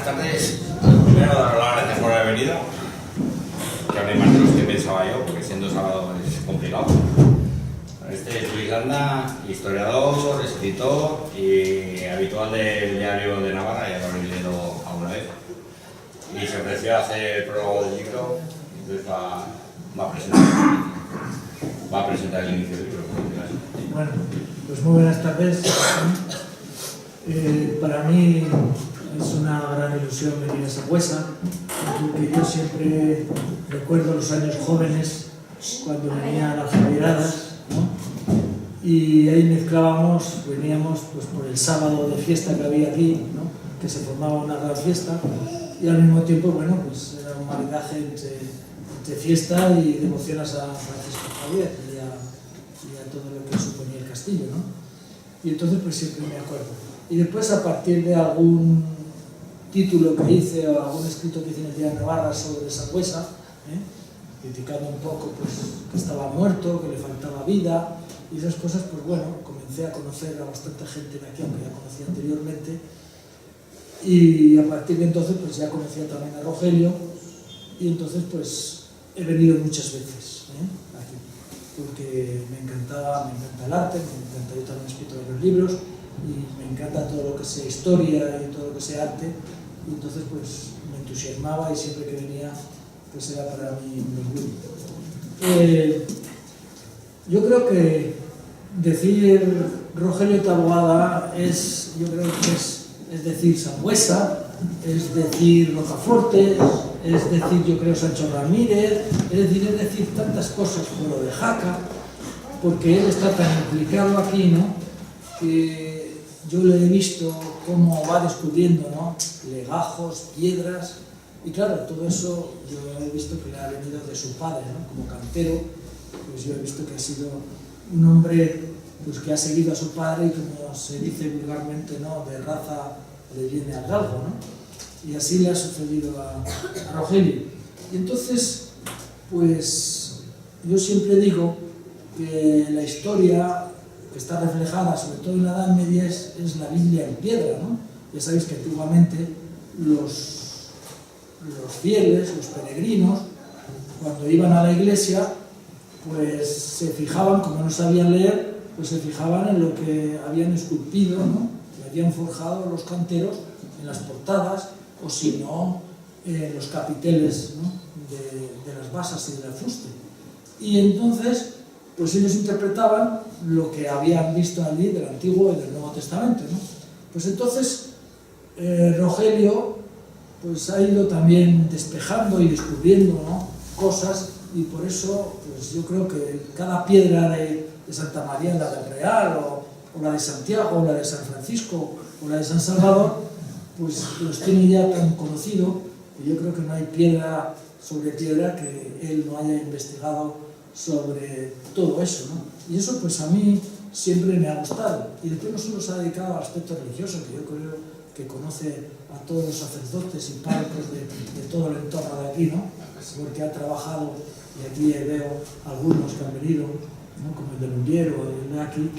tardes. Primero, daros las gracias por haber venido, que habréis más de los que pensaba yo, porque siendo sábado es complicado. Este es Luis Landa, historiador, escritor y habitual del Diario de Navarra, ya lo habréis leído alguna vez. Y se ofreció a hacer el prólogo del libro, entonces va a presentar el inicio del libro. Bueno, pues muy buenas tardes. Para mí es una gran ilusión venir a Sangüesa, porque yo siempre recuerdo los años jóvenes, cuando venía a las Javiradas, ¿no? Y ahí veníamos pues, por el sábado de fiesta que había aquí, ¿no? Que se formaba una gran fiesta, y al mismo tiempo, bueno, pues era un maridaje entre fiesta y devoción a San Francisco Javier y a todo lo que suponía el castillo, ¿no? Y entonces pues siempre me acuerdo. Y después, a partir de algún título que hice o algún escrito que hice en el Diario de Navarra sobre Sangüesa, criticando un poco pues, que estaba muerto, que le faltaba vida y esas cosas, pues bueno, comencé a conocer a bastante gente de aquí, aunque ya conocía anteriormente, y a partir de entonces pues ya conocía también a Rogelio, y entonces pues he venido muchas veces aquí, porque me encanta el arte, me encanta, yo también he escrito varios libros, y me encanta todo lo que sea historia y todo lo que sea arte, y entonces pues me entusiasmaba y siempre que venía pues era para mí muy bueno. Yo creo que decir Rogelio Taboada es decir Sangüesa, es decir Rocaforte, es decir yo creo Sancho Ramírez, es decir tantas cosas como lo de Jaca, porque él está tan implicado aquí, ¿no? Que yo le he visto cómo va descubriendo, ¿no? Legajos, piedras, y claro, todo eso yo he visto que le ha venido de su padre, ¿no? Como cantero, pues yo he visto que ha sido un hombre pues, que ha seguido a su padre y, como se dice vulgarmente, ¿no? De raza le viene al galgo, ¿no? Y así le ha sucedido a Rogelio. Y entonces, pues yo siempre digo que la historia que está reflejada, sobre todo en la Edad Media, es la Biblia en piedra, ¿no? Ya sabéis que antiguamente los fieles, los peregrinos, cuando iban a la iglesia, pues se fijaban, como no sabían leer, pues se fijaban en lo que habían esculpido, ¿no? Que habían forjado los canteros en las portadas, o si no, en los capiteles, ¿no? de las basas y del fuste. Y entonces, pues ellos interpretaban lo que habían visto allí del Antiguo y del Nuevo Testamento, ¿no? Pues entonces Rogelio pues ha ido también despejando y descubriendo, ¿no? Cosas, y por eso pues yo creo que cada piedra de Santa María en la del Real, o la de Santiago, o la de San Francisco, o la de San Salvador, pues los tiene ya tan conocido, que yo creo que no hay piedra sobre piedra que él no haya investigado sobre todo eso, ¿no? Y eso pues a mí siempre me ha gustado. Y después no solo se ha dedicado al aspecto religioso, que yo creo que conoce a todos los sacerdotes y párrocos de todo el entorno de aquí, ¿no? Porque ha trabajado, y aquí veo algunos que han venido, ¿no? Como el de Lumbiero, el de aquí,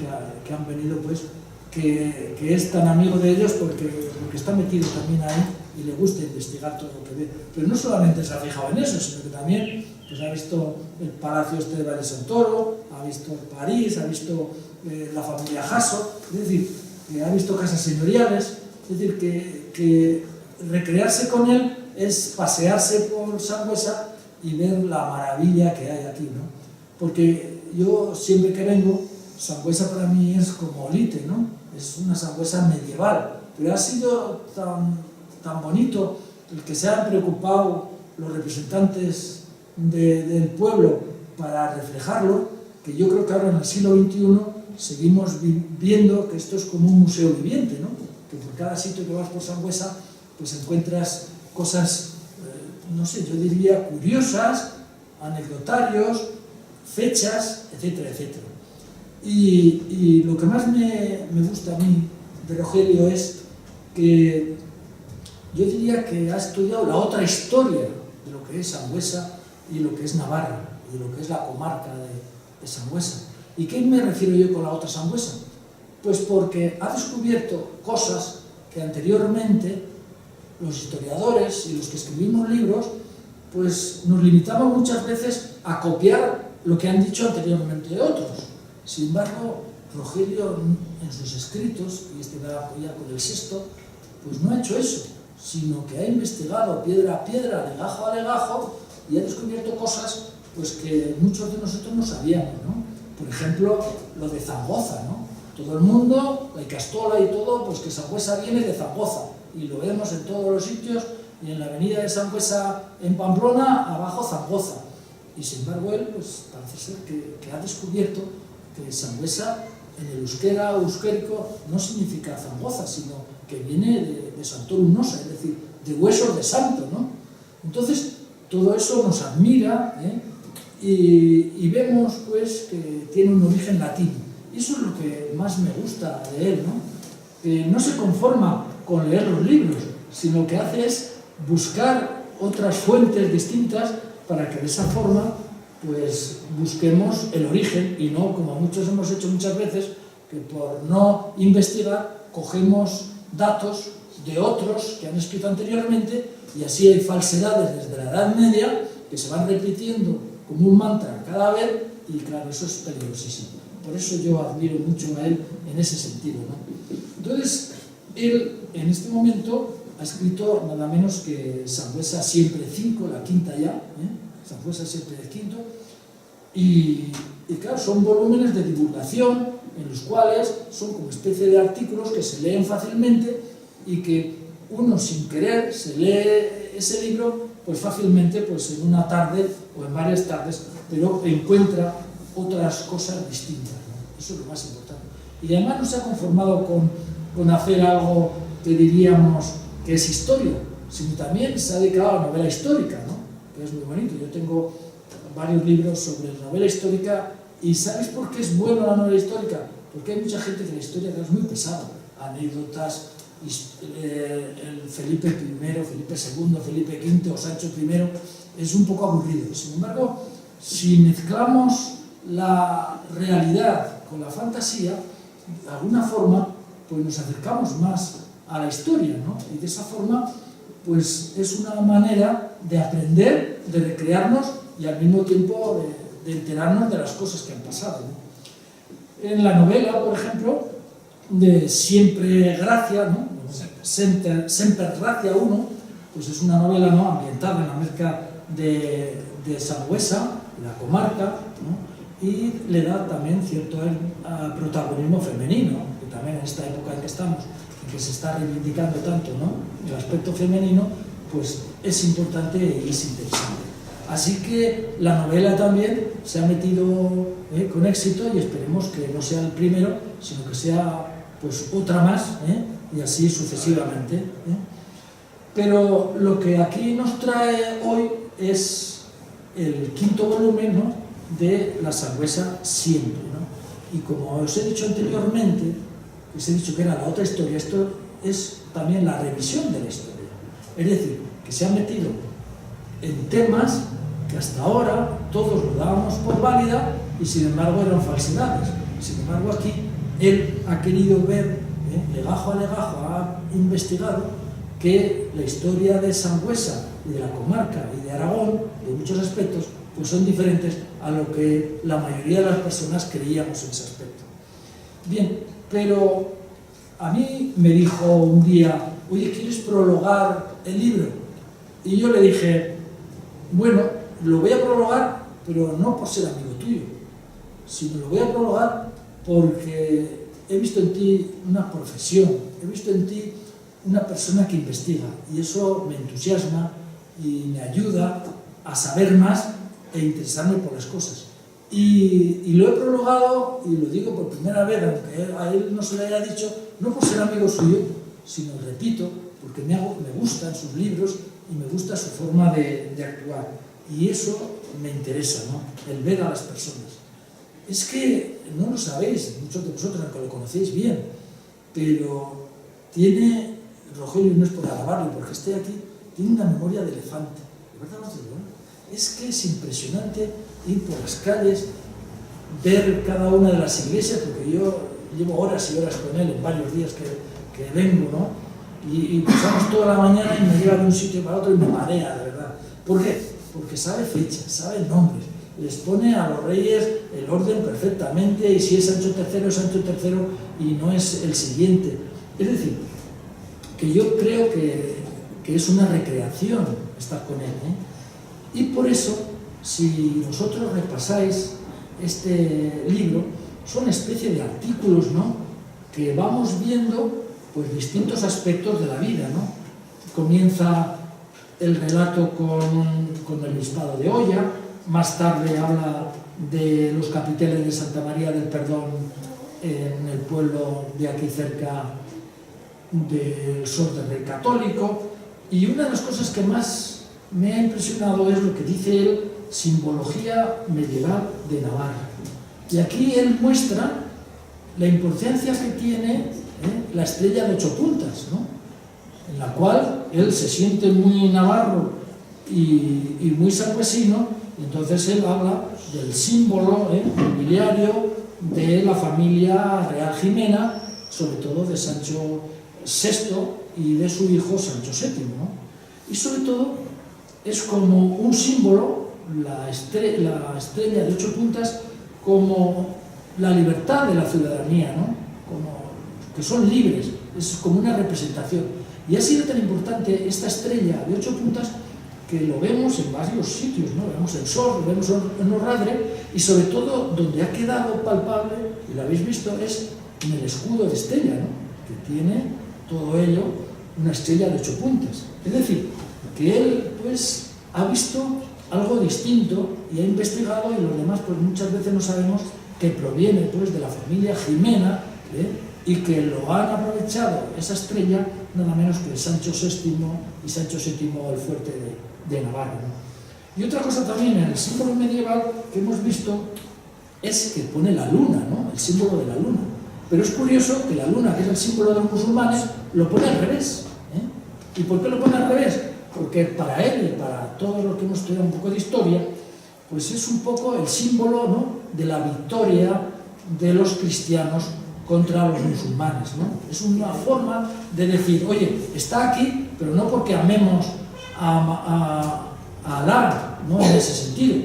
que han venido, pues, que es tan amigo de ellos porque está metido también ahí y le gusta investigar todo lo que ve. Pero no solamente se ha fijado en eso, sino que también pues, ha visto el palacio este de Valle Santoro, ha visto París, ha visto la familia Jasso, es decir, ha visto casas señoriales, es decir, que recrearse con él es pasearse por Sangüesa y ver la maravilla que hay aquí, ¿no? Porque yo siempre que vengo, Sangüesa para mí es como Olite, ¿no? Es una Sangüesa medieval, pero ha sido tan bonito el que se han preocupado los representantes del pueblo para reflejarlo, que yo creo que ahora en el siglo XXI seguimos viendo que esto es como un museo viviente, ¿no? Que por cada sitio que vas por Sangüesa pues encuentras cosas, no sé, yo diría curiosas, anecdotarios, fechas, etcétera, etcétera. Y lo que más me gusta a mí de Rogelio es que yo diría que ha estudiado la otra historia de lo que es Sangüesa y lo que es Navarra, y lo que es la comarca de Sangüesa. ¿Y qué me refiero yo con la otra Sangüesa? Pues porque ha descubierto cosas que anteriormente los historiadores y los que escribimos libros, pues nos limitamos muchas veces a copiar lo que han dicho anteriormente otros. Sin embargo, Rogelio en sus escritos, y este va ya con el sexto, pues no ha hecho eso, sino que ha investigado piedra a piedra, legajo a legajo, y ha descubierto cosas pues, que muchos de nosotros no sabíamos, ¿no? Por ejemplo, lo de Zaragoza, ¿no? Todo el mundo, la Icastola y todo, pues que Sangüesa viene de Zaragoza, y lo vemos en todos los sitios, y en la avenida de Sangüesa en Pamplona, abajo Zaragoza. Y sin embargo él, pues parece ser que ha descubierto que Sangüesa en el euskera o euskérico no significa Zaragoza, sino que viene de Santorum Nosa, es decir, de huesos de santo, ¿no? Entonces, todo eso nos admira, ¿eh? Y vemos, pues, que tiene un origen latino. Y eso es lo que más me gusta de él, ¿no? Que no se conforma con leer los libros, sino que hace es buscar otras fuentes distintas para que de esa forma pues busquemos el origen y no, como muchos hemos hecho muchas veces, que por no investigar cogemos datos de otros que han escrito anteriormente y así hay falsedades desde la Edad Media que se van repitiendo como un mantra cada vez y claro, eso es peligrosísimo. Por eso yo admiro mucho a él en ese sentido, ¿no? Entonces, él en este momento ha escrito nada menos que Sangüesa siempre 5, la quinta ya, Sangüesa siempre 5, y claro, son volúmenes de divulgación en los cuales son como especie de artículos que se leen fácilmente y que uno sin querer se lee ese libro pues fácilmente pues en una tarde o en varias tardes, pero encuentra otras cosas distintas, ¿no? Eso es lo más importante. Y además no se ha conformado con hacer algo que diríamos que es historia, sino también se ha dedicado a la novela histórica, ¿no? Que es muy bonito. Yo tengo varios libros sobre novela histórica y ¿sabes por qué es bueno la novela histórica? Porque hay mucha gente que la historia es muy pesada, anécdotas, el Felipe I, Felipe II, Felipe V o Sancho I, es un poco aburrido. Sin embargo, si mezclamos la realidad con la fantasía, de alguna forma, pues nos acercamos más a la historia, ¿no? Y de esa forma, pues es una manera de aprender, de recrearnos y al mismo tiempo de enterarnos de las cosas que han pasado, ¿no? En la novela, por ejemplo, de Siempre Gracia, ¿no? Semper Gracia 1, pues es una novela, ¿no?, ambientada en la Marca de Sangüesa, la comarca, ¿no? Y le da también cierto protagonismo femenino, que también en esta época en que estamos, en que se está reivindicando tanto, ¿no?, el aspecto femenino, pues es importante y es interesante. Así que la novela también se ha metido con éxito y esperemos que no sea el primero, sino que sea pues otra más, y así sucesivamente. Pero lo que aquí nos trae hoy es el quinto volumen, ¿no?, de La Sangüesa siempre, ¿no? Y como os he dicho anteriormente, os he dicho que era la otra historia, esto es también la revisión de la historia. Es decir, que se han metido en temas que hasta ahora todos lo dábamos por válida y sin embargo eran falsedades. Sin embargo aquí él ha querido ver, legajo a legajo, ha investigado que la historia de Sangüesa y de la comarca y de Aragón, de muchos aspectos, pues son diferentes a lo que la mayoría de las personas creíamos en ese aspecto. Bien, pero a mí me dijo un día, oye, ¿quieres prologar el libro? Y yo le dije, bueno, lo voy a prologar, pero no por ser amigo tuyo, sino lo voy a prologar porque he visto en ti una profesión, he visto en ti una persona que investiga y eso me entusiasma y me ayuda a saber más e interesarme por las cosas. Y lo he prologado, y lo digo por primera vez, aunque a él no se le haya dicho, no por ser amigo suyo, sino, repito, porque me gustan sus libros y me gusta su forma de actuar. Y eso me interesa, ¿no?, el ver a las personas. Es que no lo sabéis, muchos de vosotros, aunque lo conocéis bien, pero tiene, Rogelio, no es por alabarlo, porque esté aquí, tiene una memoria de elefante. ¿De verdad no te digo? Es que es impresionante ir por las calles, ver cada una de las iglesias, porque yo llevo horas y horas con él en varios días que vengo, ¿no? y pasamos toda la mañana y me lleva de un sitio para otro y me marea, de verdad. ¿Por qué? Porque sabe fechas, sabe nombres, les pone a los reyes el orden perfectamente, y si es Sancho III es Sancho III y no es el siguiente. Es decir, que yo creo que es una recreación estar con él, ¿eh? Y por eso, si vosotros repasáis este libro, son una especie de artículos, ¿no?, que vamos viendo pues distintos aspectos de la vida, ¿no? Comienza el relato con el Bispado de Oya, más tarde habla de los capiteles de Santa María del Perdón en el pueblo de aquí cerca del Sor del Rey Católico, y una de las cosas que más me ha impresionado es lo que dice él, simbología medieval de Navarra. Y aquí él muestra la importancia que tiene la estrella de 8 puntas, ¿no?, en la cual él se siente muy navarro y muy sangüesino, y entonces él habla del símbolo nobiliario de la familia real jimena, sobre todo de Sancho VI y de su hijo Sancho VII, ¿no? Y sobre todo es como un símbolo, la estrella de 8 puntas, como la libertad de la ciudadanía, ¿no?, como que son libres, es como una representación. Y ha sido tan importante esta estrella de 8 puntas que lo vemos en varios sitios, ¿no? Lo vemos en Sor, lo vemos en Orradre, y sobre todo donde ha quedado palpable, y lo habéis visto, es en el escudo de Estella, ¿no?, que tiene todo ello una estrella de 8 puntas. Es decir, que él pues ha visto algo distinto y ha investigado, y los demás pues muchas veces no sabemos que proviene pues de la familia jimena, y que lo han aprovechado esa estrella nada menos que Sancho VI y Sancho VII el Fuerte de Navarra, ¿no? Y otra cosa también en el símbolo medieval que hemos visto es que pone la luna, ¿no?, el símbolo de la luna. Pero es curioso que la luna, que es el símbolo de los musulmanes, lo pone al revés, ¿eh? ¿Y por qué lo pone al revés? Porque para él y para todos los que hemos estudiado un poco de historia, pues es un poco el símbolo, ¿no?, de la victoria de los cristianos contra los musulmanes, ¿no? Es una forma de decir, oye, está aquí, pero no porque amemos a Alá, no en ese sentido,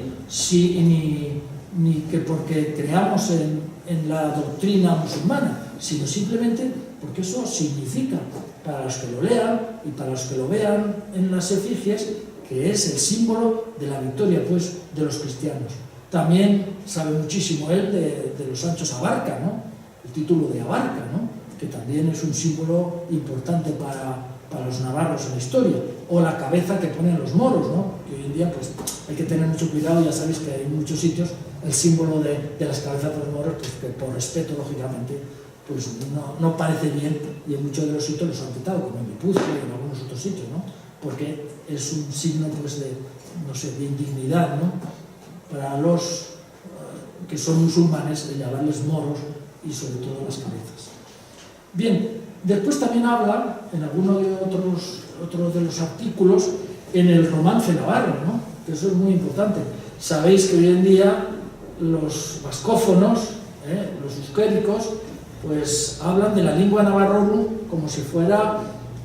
ni que porque creamos en la doctrina musulmana, sino simplemente porque eso significa, para los que lo lean y para los que lo vean en las efigies, que es el símbolo de la victoria, pues, de los cristianos. También sabe muchísimo él de los Sanchos Abarca, ¿no?, el título de Abarca, ¿no?, que también es un símbolo importante para los navarros en la historia, o la cabeza que ponen los moros, ¿no?, que hoy en día pues hay que tener mucho cuidado. Ya sabéis que hay en muchos sitios el símbolo de las cabezas de los moros, pues que por respeto, lógicamente, pues no parece bien, y en muchos de los sitios los han quitado, como en Guipúzcoa y en algunos otros sitios, ¿no?, porque es un signo pues de, no sé, de indignidad, ¿no?, para los que son musulmanes, de llamarles moros, y sobre todo las cabezas. Bien, después también habla en alguno de otros de los artículos en el romance navarro, ¿no?, que eso es muy importante. Sabéis que hoy en día los vascófonos, los euskéricos, pues hablan de la lengua navarrorum como si fuera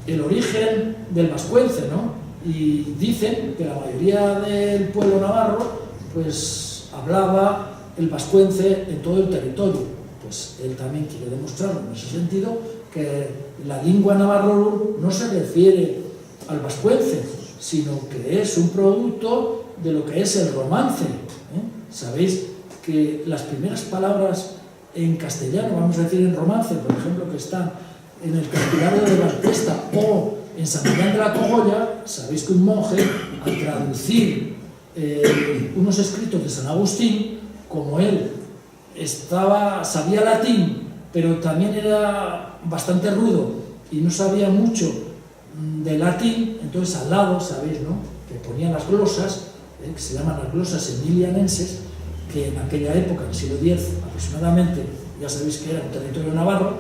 el origen del vascuence, ¿no?, y dicen que la mayoría del pueblo navarro pues hablaba el vascuence en todo el territorio. Pues él también quiere demostrarlo en ese sentido, que la lengua navarrorum no se refiere al vascuence, sino que es un producto de lo que es el romance, ¿eh? Sabéis que las primeras palabras en castellano, vamos a decir en romance, por ejemplo, que están en el Cantilario de Valtesta o en San Millán de la Cogolla, sabéis que un monje, al traducir unos escritos de San Agustín, como él sabía latín, pero también era bastante rudo y no sabía mucho de latín, entonces al lado, sabéis, ¿no?, que ponía las glosas, que se llaman las glosas emilianenses, que en aquella época, en el siglo X aproximadamente, ya sabéis que era un territorio navarro,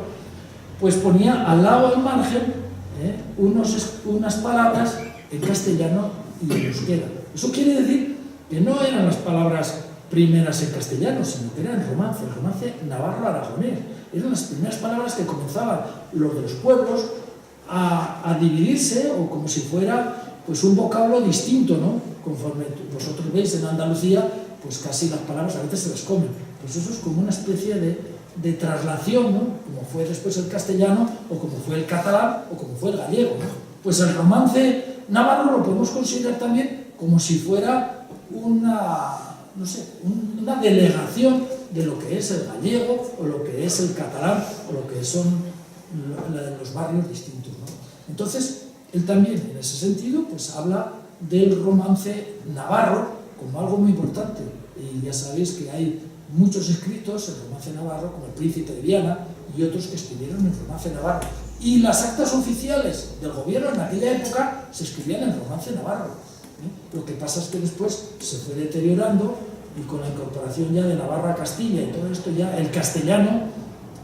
pues ponía al lado del margen unas palabras en castellano y en euskera. Eso quiere decir que no eran las palabras primeras en castellano, sino que era en romance, el romance navarro-aragonés. Eran las primeras palabras que comenzaban los de los pueblos a dividirse, o como si fuera pues un vocablo distinto, ¿no? Conforme vosotros veis en Andalucía, pues casi las palabras a veces se las comen. Pues eso es como una especie de traslación, ¿no? Como fue después el castellano, o como fue el catalán, o como fue el gallego, ¿no? Pues el romance navarro lo podemos considerar también como si fuera una delegación de lo que es el gallego, o lo que es el catalán, o lo que son los barrios distintos, ¿no? Entonces, él también, en ese sentido, pues habla del romance navarro como algo muy importante. Y ya sabéis que hay muchos escritos en romance navarro, como El Príncipe de Viana, y otros que escribieron en romance navarro. Y las actas oficiales del gobierno en aquella época se escribían en romance navarro, ¿eh? Lo que pasa es que después se fue deteriorando, y con la incorporación ya de Navarra a Castilla y todo esto, ya el castellano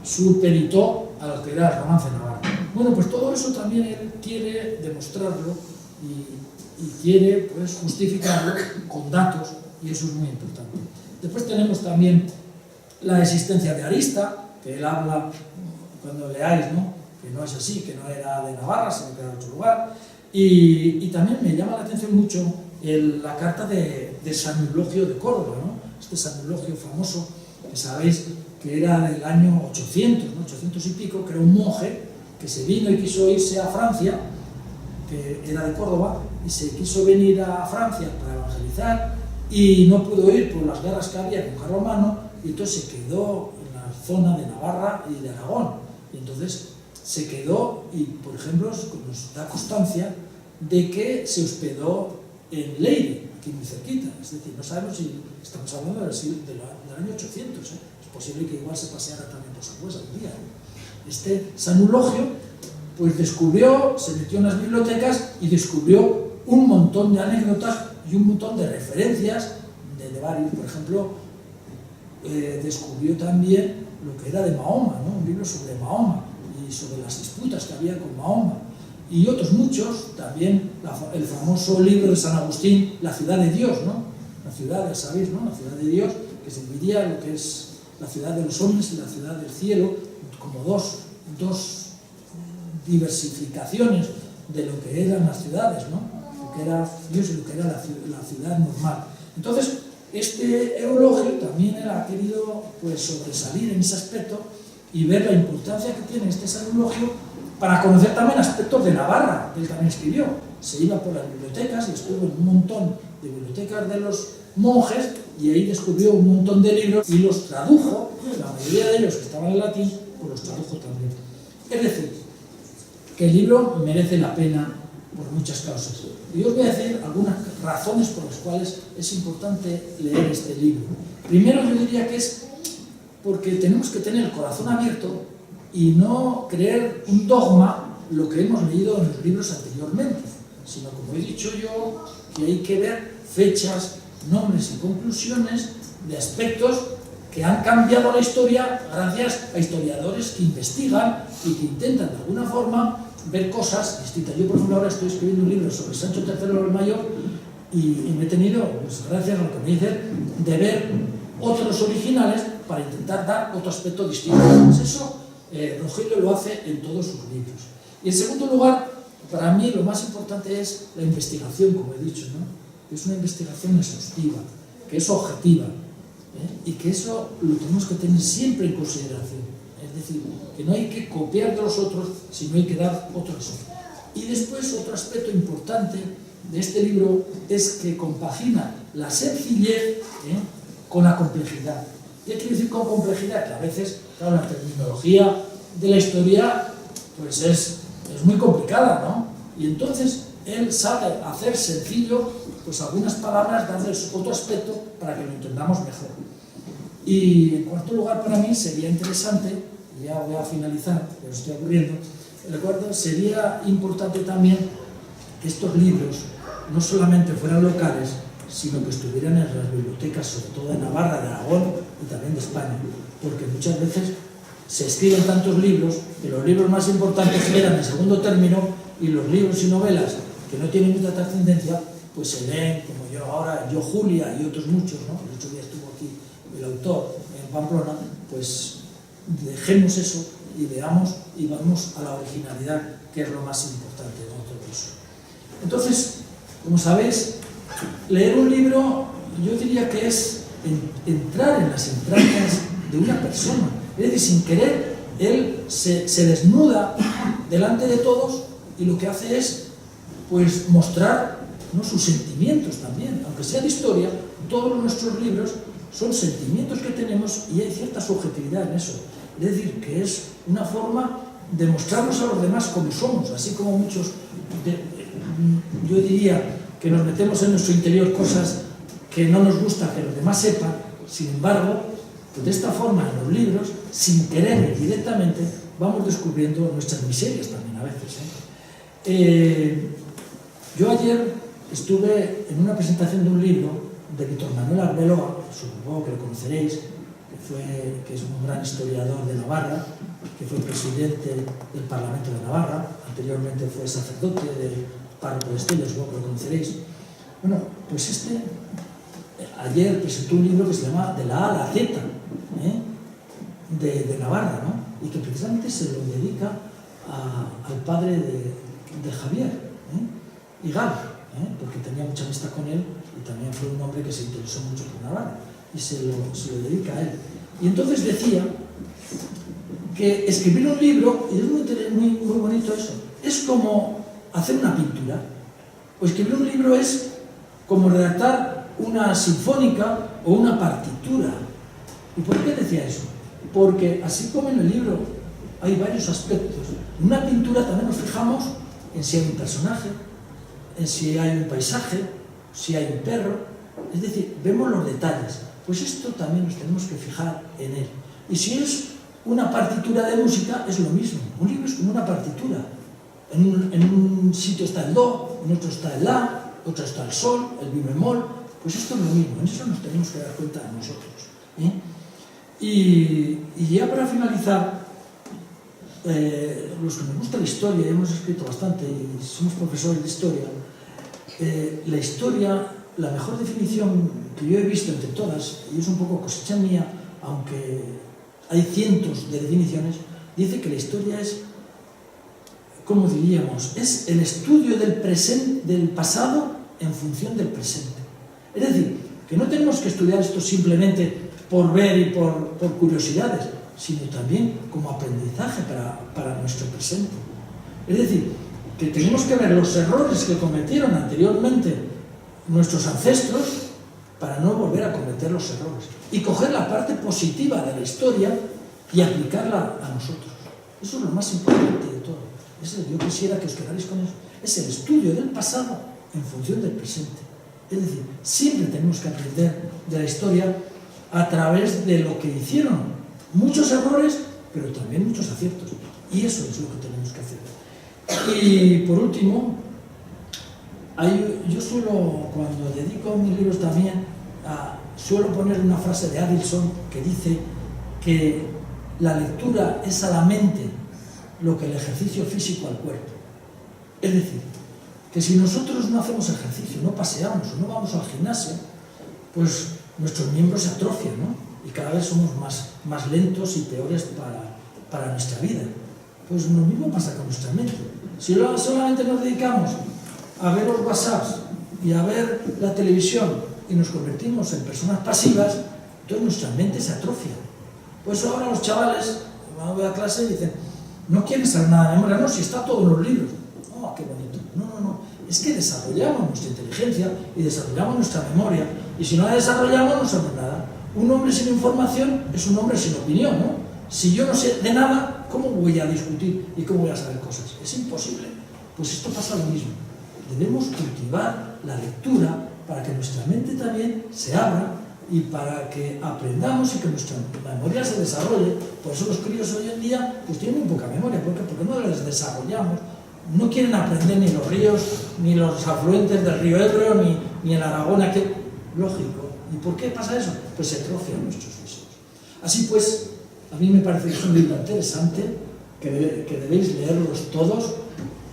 supeditó a lo que era el romance navarro. Bueno, pues todo eso también él quiere demostrarlo y quiere, pues, justificarlo con datos, y eso es muy importante. Después tenemos también la existencia de Arista, que él habla, cuando leáis, ¿no?, que no es así, que no era de Navarra, sino que era de otro lugar. Y también me llama la atención mucho la carta de San Eulogio de Córdoba, ¿no? Este San Eulogio famoso, que sabéis que era del año 800, ¿no?, 800 y pico, que era un monje que se vino y quiso irse a Francia, que era de Córdoba, y se quiso venir a Francia para evangelizar, y no pudo ir por las guerras que había con Carlomagno, y entonces se quedó en la zona de Navarra y de Aragón. Y entonces se quedó, y por ejemplo nos da constancia de que se hospedó en Leyre, aquí muy cerquita. Es decir, no sabemos si estamos hablando del año 800, ¿eh? Es posible que igual se paseara también por Sangüesa un día, ¿eh? Este San Eulogio pues descubrió, se metió en las bibliotecas y descubrió un montón de anécdotas y un montón de referencias de varios. Por ejemplo, descubrió también lo que era de Mahoma, ¿no?, un libro sobre Mahoma y sobre las disputas que había con Mahoma, y otros muchos, también el famoso libro de San Agustín, La ciudad de Dios, ¿no?, la ciudad, ya sabéis, ¿no?, la ciudad de Dios, que se dividía en lo que es la ciudad de los hombres y la ciudad del cielo, como dos diversificaciones de lo que eran las ciudades, ¿no?, lo que era Dios y lo que era la ciudad normal. Entonces, este Eulogio también él ha querido, pues, sobresalir en ese aspecto y ver la importancia que tiene este San Eulogio para conocer también aspectos de Navarra, que él también escribió. Se iba por las bibliotecas y estuvo en un montón de bibliotecas de los monjes, y ahí descubrió un montón de libros y los tradujo, la mayoría de ellos que estaban en latín, pues los tradujo también. Es decir, que el libro merece la pena por muchas causas. Y os voy a decir algunas razones por las cuales es importante leer este libro. Primero, yo diría que es porque tenemos que tener el corazón abierto y no creer un dogma lo que hemos leído en los libros anteriormente, sino, como he dicho yo, que hay que ver fechas, nombres y conclusiones de aspectos que han cambiado la historia gracias a historiadores que investigan y que intentan de alguna forma ver cosas distintas. Yo, por ejemplo, ahora estoy escribiendo un libro sobre Sancho III el Mayor y me he tenido, pues, gracias a lo que me dicen, de ver otros originales para intentar dar otro aspecto distinto. Pues eso Rogelio lo hace en todos sus libros. Y en segundo lugar, para mí lo más importante es la investigación, como he dicho, ¿no?, que es una investigación exhaustiva, que es objetiva, y que eso lo tenemos que tener siempre en consideración. Es decir, que no hay que copiar de los otros, sino hay que dar otro aspecto. Y después, otro aspecto importante de este libro es que compagina la sencillez con la complejidad. ¿Qué quiere decir con complejidad? Que a veces, claro, la terminología de la historia pues es muy complicada, ¿no? Y entonces él sabe hacer sencillo, pues, algunas palabras, darles otro aspecto para que lo entendamos mejor. Y en cuarto lugar, para mí sería interesante, ya voy a finalizar, pero estoy aburriendo, sería importante también que estos libros no solamente fueran locales, sino que estuvieran en las bibliotecas, sobre todo de Navarra, de Aragón y también de España, porque muchas veces se escriben tantos libros que los libros más importantes quedan en segundo término, y los libros y novelas que no tienen mucha trascendencia pues se leen, como yo ahora, yo Julia y otros muchos, ¿no? El otro día estuvo aquí el autor en Pamplona. Pues dejemos eso y veamos y vamos a la originalidad, que es lo más importante de todo eso. Entonces, como sabéis, leer un libro yo diría que es entrar en las entrañas de una persona. Es decir, sin querer, él se desnuda delante de todos y lo que hace es pues mostrar, ¿no?, sus sentimientos también. Aunque sea de historia, todos nuestros libros son sentimientos que tenemos y hay cierta subjetividad en eso. Es decir, que es una forma de mostrarnos a los demás como somos, así como muchos, yo diría que nos metemos en nuestro interior cosas que no nos gusta que los demás sepan. Sin embargo, pues de esta forma en los libros, sin querer directamente, vamos descubriendo nuestras miserias también a veces. Yo ayer estuve en una presentación de un libro de Víctor Manuel Arbeloa, supongo que lo conoceréis, que es un gran historiador de Navarra, que fue presidente del Parlamento de Navarra, anteriormente fue sacerdote del párroco de Estella, supongo que lo conoceréis. Bueno, pues ayer presentó un libro que se llama De la A a la Z, de Navarra, ¿no? Y que precisamente se lo dedica al padre de Javier, Igal, porque tenía mucha amistad con él y también fue un hombre que se interesó mucho por Navarra y se lo dedica a él. Y entonces decía que escribir un libro, y es muy bonito eso, es como hacer una pintura. O escribir un libro es como redactar una sinfónica o una partitura. ¿Y por qué decía eso? Porque así como en el libro hay varios aspectos, en una pintura también nos fijamos en si hay un personaje, en si hay un paisaje, si hay un perro, es decir, vemos los detalles. Pues esto también nos tenemos que fijar en él. Y si es una partitura de música, es lo mismo. Un libro es como una partitura. En un sitio está el do, en otro está el la, otro está el sol, el mi bemol. Pues esto es lo mismo. En eso nos tenemos que dar cuenta nosotros. Y ya para finalizar, los que nos gusta la historia, hemos escrito bastante y somos profesores de historia, la historia, la mejor definición que yo he visto entre todas, y es un poco cosecha mía, aunque hay cientos de definiciones, dice que la historia es, ¿cómo diríamos?, es el estudio del pasado en función del presente. Es decir, que no tenemos que estudiar esto simplemente por ver y por curiosidades, sino también como aprendizaje para nuestro presente. Es decir, que tenemos que ver los errores que cometieron anteriormente nuestros ancestros para no volver a cometer los errores y coger la parte positiva de la historia y aplicarla a nosotros. Eso es lo más importante de todo. Yo quisiera que os quedarais con eso. Es el estudio del pasado en función del presente. Es decir, siempre tenemos que aprender de la historia a través de lo que hicieron. Muchos errores, pero también muchos aciertos. Y eso es lo que tenemos que hacer. Y por último, yo suelo, cuando dedico mis libros también, suelo poner una frase de Addison que dice que la lectura es a la mente lo que el ejercicio físico al cuerpo. Es decir, que si nosotros no hacemos ejercicio, no paseamos o no vamos al gimnasio, pues nuestros miembros se atrofian, ¿no? Y cada vez somos más lentos y peores para nuestra vida. Pues lo mismo pasa con nuestra mente. Si solamente nos dedicamos a ver los WhatsApps y a ver la televisión y nos convertimos en personas pasivas, entonces nuestra mente se atrofia. Por eso ahora los chavales van a clase y dicen, no quieren saber nada de memoria, no, si está todo en los libros. Oh, qué bonito. No. Es que desarrollamos nuestra inteligencia y desarrollamos nuestra memoria, y si no la desarrollamos no sabemos nada. Un hombre sin información es un hombre sin opinión, ¿no? Si yo no sé de nada, ¿cómo voy a discutir y cómo voy a saber cosas? Es imposible. Pues esto pasa lo mismo. Debemos cultivar la lectura para que nuestra mente también se abra y para que aprendamos y que nuestra memoria se desarrolle. Por eso los críos hoy en día pues tienen muy poca memoria. ¿Por qué? Porque no les desarrollamos. No quieren aprender ni los ríos, ni los afluentes del río Ebro, ni el Aragón, aquel. Lógico. ¿Y por qué pasa eso? Pues se atrofian nuestros deseos. Así pues, a mí me parece que es un libro interesante, que debéis leerlos todos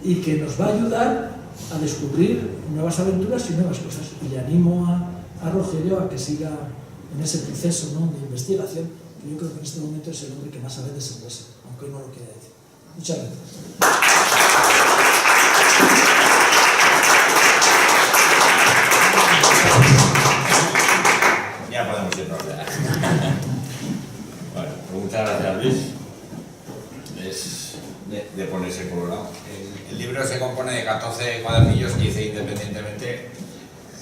y que nos va a ayudar a descubrir nuevas aventuras y nuevas cosas. Y le animo a Rogelio a que siga en ese proceso, ¿no?, de investigación Yo creo que en este momento es el hombre que más sabe de Sangüesa, aunque no lo quiera decir. Muchas gracias. Ya podemos ir por allá. Bueno, pues muchas gracias, Luis. Es de ponerse por un lado. El libro se compone de 14 cuadernillos que hice independientemente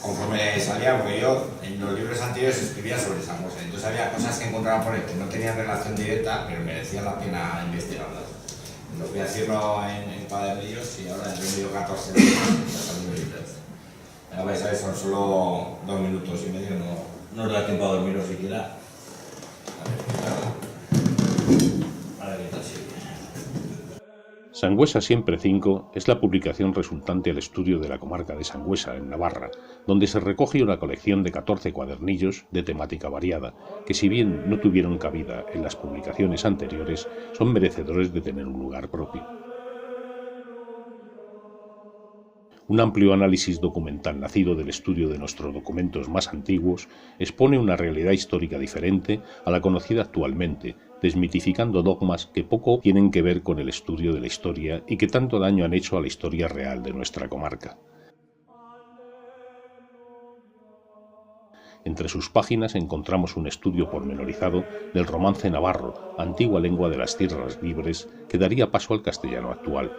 conforme salía, porque yo en los libros anteriores escribía sobre Sangüesa. Entonces había cosas que encontraba por ahí que no tenían relación directa, pero merecía la pena investigarlas. Lo voy a hacerlo en cuadernillos y ahora he vendido 14 libros. Ya vais a ver, son solo 2 minutos y medio, no os da tiempo a dormiros siquiera. A ver qué tal sigue. Sangüesa Siempre 5 es la publicación resultante al estudio de la comarca de Sangüesa, en Navarra, donde se recoge una colección de 14 cuadernillos de temática variada, que si bien no tuvieron cabida en las publicaciones anteriores, son merecedores de tener un lugar propio. Un amplio análisis documental nacido del estudio de nuestros documentos más antiguos expone una realidad histórica diferente a la conocida actualmente, desmitificando dogmas que poco tienen que ver con el estudio de la historia y que tanto daño han hecho a la historia real de nuestra comarca. Entre sus páginas encontramos un estudio pormenorizado del romance navarro, antigua lengua de las tierras libres, que daría paso al castellano actual.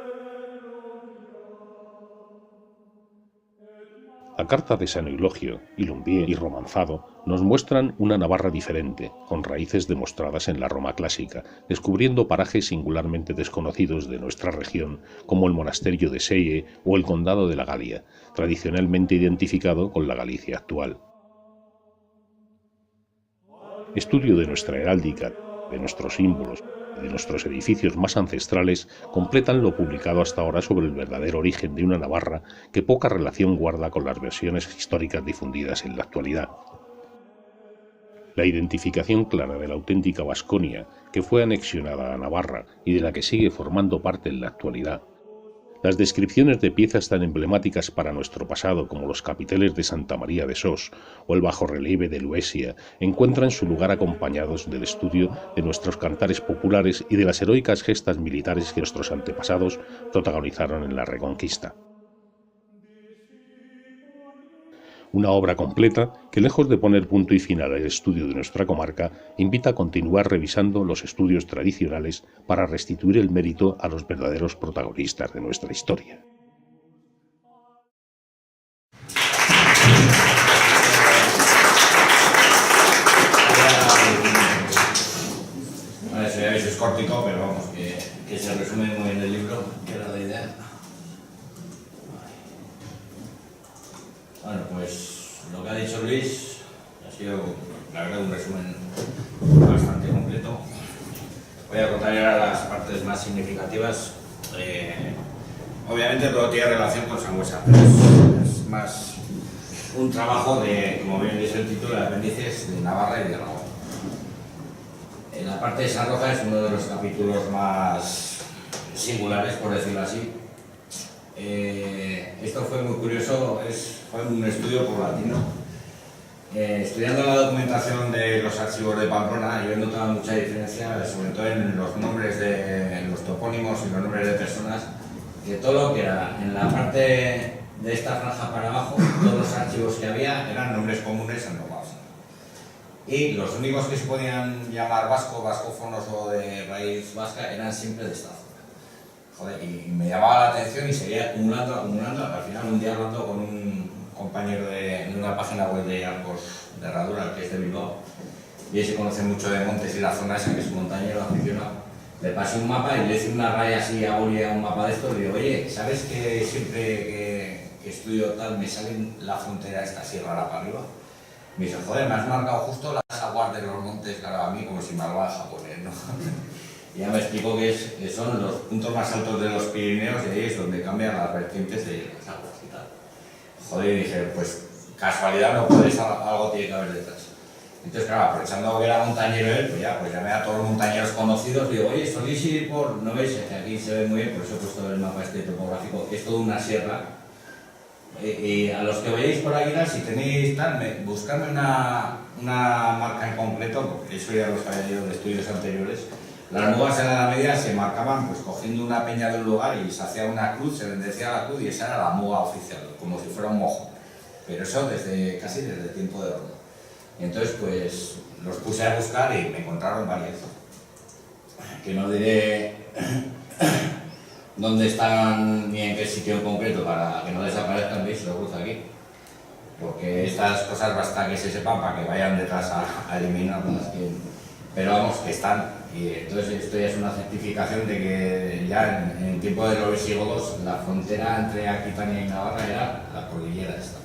La carta de San Eulogio, Ilumbié y Romanzado nos muestran una Navarra diferente, con raíces demostradas en la Roma clásica, descubriendo parajes singularmente desconocidos de nuestra región, como el monasterio de Selle o el condado de la Galia, tradicionalmente identificado con la Galicia actual. Estudio de nuestra heráldica, de nuestros símbolos, de nuestros edificios más ancestrales completan lo publicado hasta ahora sobre el verdadero origen de una Navarra que poca relación guarda con las versiones históricas difundidas en la actualidad. La identificación clara de la auténtica Vasconia, que fue anexionada a Navarra y de la que sigue formando parte en la actualidad. Las descripciones de piezas tan emblemáticas para nuestro pasado como los capiteles de Santa María de Sos o el bajorrelieve de Luesia encuentran su lugar acompañados del estudio de nuestros cantares populares y de las heroicas gestas militares que nuestros antepasados protagonizaron en la Reconquista. Una obra completa que, lejos de poner punto y final al estudio de nuestra comarca, invita a continuar revisando los estudios tradicionales para restituir el mérito a los verdaderos protagonistas de nuestra historia. A ver si veis, es cortico, pero vamos, que se resume muy bien el libro, que era la idea. Bueno, pues lo que ha dicho Luis ha sido, la verdad, un resumen bastante completo. Voy a contar ahora las partes más significativas. Obviamente todo tiene relación con Sangüesa, pero es más un trabajo de, como bien dice el título, de apéndices de Navarra y de Aragón. En la parte de San Roja es uno de los capítulos más singulares, por decirlo así. Esto fue muy curioso, fue un estudio paulatino. Estudiando la documentación de los archivos de Pamplona, yo he notado mucha diferencia, sobre todo en los nombres de los topónimos y los nombres de personas, que todo lo que era en la parte de esta franja para abajo, todos los archivos que había eran nombres comunes englobados. Y los únicos que se podían llamar vasco, vascófonos o de raíz vasca eran siempre de esta zona. Joder, y me llamaba la atención y seguía acumulando, al final un día hablando con un compañero de una página web de Arcos de Herradura, que es de Bilbao, y él se conoce mucho de montes y la zona esa, que es montañero aficionado. Le pasé un mapa y le hice una raya así a un mapa de esto y le digo, oye, ¿sabes que siempre que estudio tal me sale la frontera esta así rara para arriba? Me dice, joder, me has marcado justo las aguas de los montes, claro, a mí como si me hablaba japonés, ¿no? Y ya me explicó que son los puntos más altos de los Pirineos y ahí es donde cambian las vertientes de las aguas y tal. Joder, y dije, pues casualidad no puede ser, algo tiene que haber detrás. Entonces, claro, aprovechando que era montañero él, pues llamé a todos los montañeros conocidos y digo, oye, solís ir por, ¿no veis? Aquí se ve muy bien, por eso he puesto el mapa este topográfico, que es toda una sierra Y a los que vayáis por Aguilar, si tenéis tal, buscadme una marca en concreto, porque eso ya lo sabía yo de estudios anteriores. Las mugas en la Edad Media se marcaban pues cogiendo una peña de un lugar y se hacía una cruz, se bendecía la cruz y esa era la muga oficial, como si fuera un mojo. Pero eso casi desde el tiempo de Roma. Y entonces pues los puse a buscar y me encontraron varias. Que no diré dónde están ni en qué sitio en concreto para que no desaparezcan, veis, lo cruzo aquí. Porque estas cosas basta que se sepan para que vayan detrás a eliminarlas. Pero vamos, que están. Y entonces esto ya es una certificación de que ya en el tiempo de los visigodos la frontera entre Aquitania y Navarra era la cordillera esta.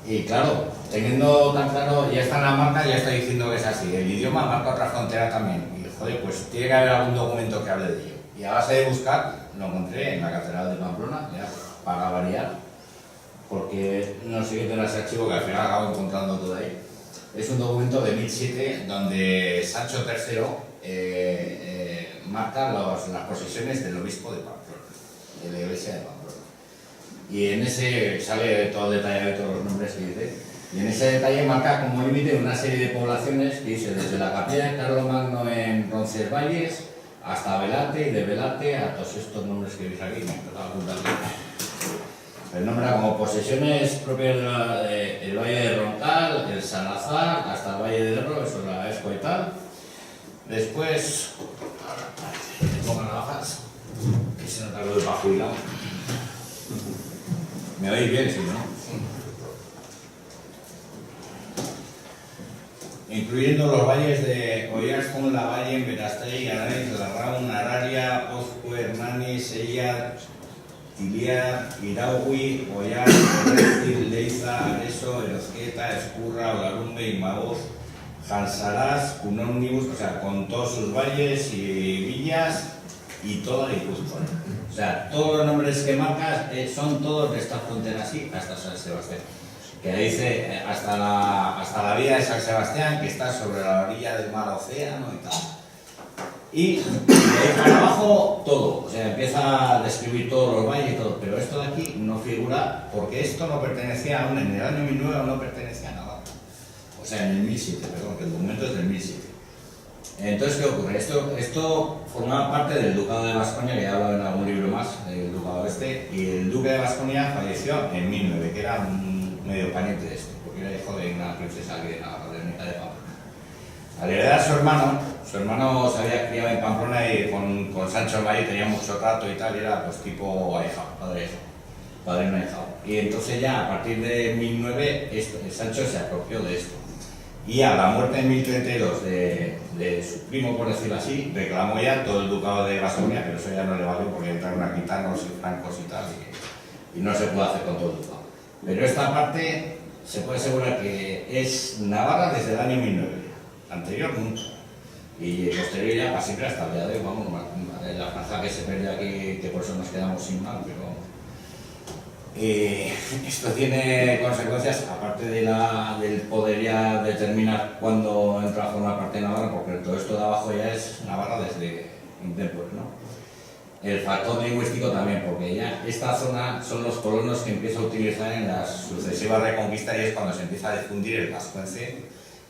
Y claro, teniendo tan claro, ya está en la marca, ya está diciendo que es así. El idioma marca otra frontera también. Y joder, pues tiene que haber algún documento que hable de ello. Y a base de buscar, lo encontré en la Catedral de Pamplona, ya para variar, porque no sé qué tendrá ese archivo que al final acabo encontrando todo ahí. Es un documento de 1007 donde Sancho III marca las posesiones del obispo de Pamplona, de la iglesia de Pamplona. Y en ese sale todo detallado de todos los nombres que dice. Y en ese detalle marca como límite una serie de poblaciones que dice desde la capilla de Carlomagno en Roncesvalles hasta Velate y de Velate a todos estos nombres que veis aquí. El nombra como posesiones propias del Valle de Roncal, el Salazar, hasta el Valle de Ebro, eso es la Esco y tal. Después, me pongo navajas, que se nota lo de para jubilado. ¿Me oís bien? Sí, ¿no? Incluyendo los valles de Oyarzun, La Valle, Berastei, Araiz, Larraun, Araria, Ozcue, Hernani, Sella, Tiliar, Iraugui, Oyar, Errezil, Leiza, Areso, Erozqueta, Escurra, Olarumbe, Imaoz, Jalsarás, Cunómnibus, o sea, con todos sus valles y villas y toda Guipúzcoa. O sea, todos los nombres que marcas son todos de esta frontera así hasta San Sebastián. Que dice hasta la villa de San Sebastián, que está sobre la orilla del mar Océano y tal. Y de ahí para abajo todo, o sea, empieza a describir todos los valles y todo, pero esto de aquí no figura porque esto no pertenecía aún en el año 1009, no pertenecía a Navarra. O sea, en el 1007, perdón, que el documento es del 1007. Entonces, ¿qué ocurre? Esto formaba parte del Ducado de Vasconia, que ya he hablado en algún libro más, el Ducado este, y el Duque de Vasconia falleció en 1009, que era un medio pariente de esto, porque era hijo de una princesa aquí de Navarra, de Pamplona. Al heredar a su hermano se había criado en Pamplona y con Sancho el Valle tenía mucho trato y tal, y era pues tipo ahijado, padre no ahijado. Y entonces ya a partir de 1009 Sancho se apropió de esto. Y a la muerte en 1032 de su primo, por decirlo así, reclamó ya todo el ducado de Vasconia, pero eso ya no le valió porque entraron aquitanos y francos y tal, y no se puede hacer con todo el ducado. Pero esta parte se puede asegurar que es Navarra desde el año 1009, anterior nunca. Y posterior ya para siempre hasta el día de hoy, vamos, la franja que se pierde aquí, que por eso nos quedamos sin mal, pero esto tiene consecuencias, aparte del poder ya determinar cuándo entra a formar parte de Navarra, porque todo esto de abajo ya es Navarra desde Intempore, ¿no? El factor lingüístico también, porque ya esta zona son los colonos que empieza a utilizar en las sucesivas reconquistas y es cuando se empieza a difundir el vascuence